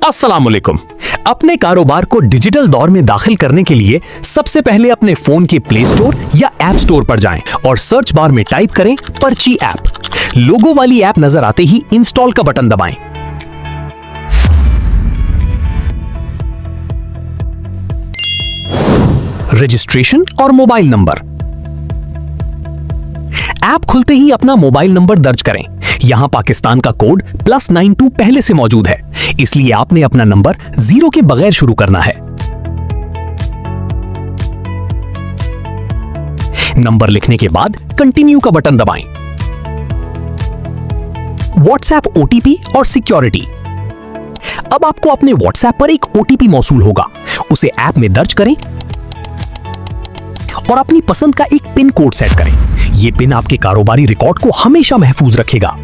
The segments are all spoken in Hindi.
अस्सलाम वालेकुम। अपने कारोबार को डिजिटल दौर में दाखिल करने के लिए सबसे पहले अपने फोन के प्ले स्टोर या ऐप स्टोर पर जाएं और सर्च बार में टाइप करें पर्ची ऐप। लोगो वाली ऐप नजर आते ही इंस्टॉल का बटन दबाएं। रजिस्ट्रेशन और मोबाइल नंबर। ऐप खुलते ही अपना मोबाइल नंबर दर्ज करें। यहां पाकिस्तान का कोड +92 पहले से मौजूद है, इसलिए आपने अपना नंबर 0 के बगैर शुरू करना है। नंबर लिखने के बाद कंटिन्यू का बटन दबाएं। व्हाट्सएप ओटीपी और सिक्योरिटी। अब आपको अपने व्हाट्सएप पर एक ओटीपी मौसूल होगा, उसे ऐप में दर्ज करें और अपनी पसंद का एक पिन कोड सेट करें। यह पिन आपके कारोबारी रिकॉर्ड को हमेशा महफूज रखेगा।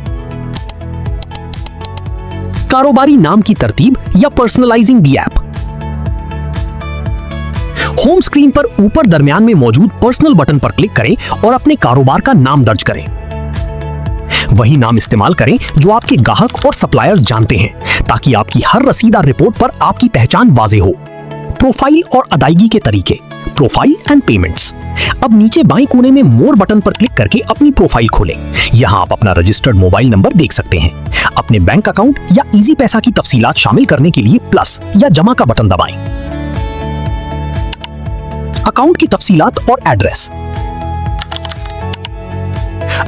कारोबारी नाम की तरतीब या पर्सनलाइजिंग दी ऐप। होम स्क्रीन पर ऊपर दरमियान में मौजूद पर्सनल बटन पर क्लिक करें और अपने कारोबार का नाम दर्ज करें। वही नाम इस्तेमाल करें जो आपके ग्राहक और सप्लायर्स जानते हैं, ताकि आपकी हर रसीद रिपोर्ट पर आपकी पहचान वाज़ेह हो। प्रोफाइल और अदायगी के तरीके। Profile and payments. अब नीचे बाएं कोने में मोर बटन पर क्लिक करके अपनी प्रोफाइल खोलें। यहां आप अपना रजिस्टर्ड मोबाइल नंबर देख सकते हैं। अपने बैंक अकाउंट या इजी पैसा की तफसीलात शामिल करने के लिए प्लस या जमा का बटन दबाएं। अकाउंट की तफसीलात और एड्रेस।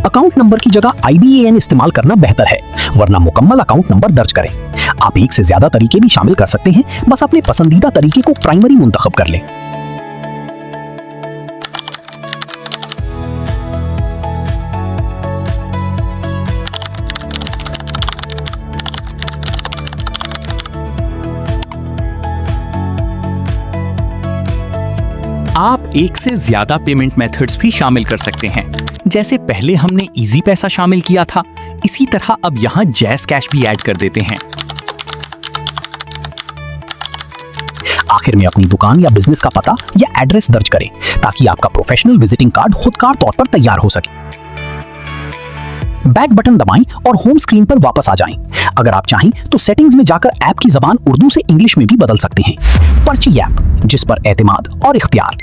अकाउंट नंबर की जगह IBAN इस्तेमाल करना बेहतर है, वरना मुकम्मल अकाउंट नंबर दर्ज करें। आप एक से ज्यादा तरीके भी शामिल कर सकते हैं, बस अपने पसंदीदा तरीके को प्राइमरी मुंतखब कर लें। आप एक से ज्यादा पेमेंट मेथड्स भी शामिल कर सकते हैं। जैसे पहले हमने इजी पैसा शामिल किया था, इसी तरह अब यहां जैज़ कैश भी ऐड कर देते हैं। आखिर में अपनी दुकान या बिजनेस का पता या एड्रेस दर्ज करें, ताकि आपका प्रोफेशनल विजिटिंग कार्ड खुदकार तौर पर तैयार हो सके। बैक बटन दबाएं और होम स्क्रीन पर वापस आ जाएं। अगर आप चाहें तो सेटिंग्स में जाकर ऐप की जबान उर्दू से इंग्लिश में भी बदल सकते हैं। पर्ची ऐप, जिस पर एतमाद और इख्तियार।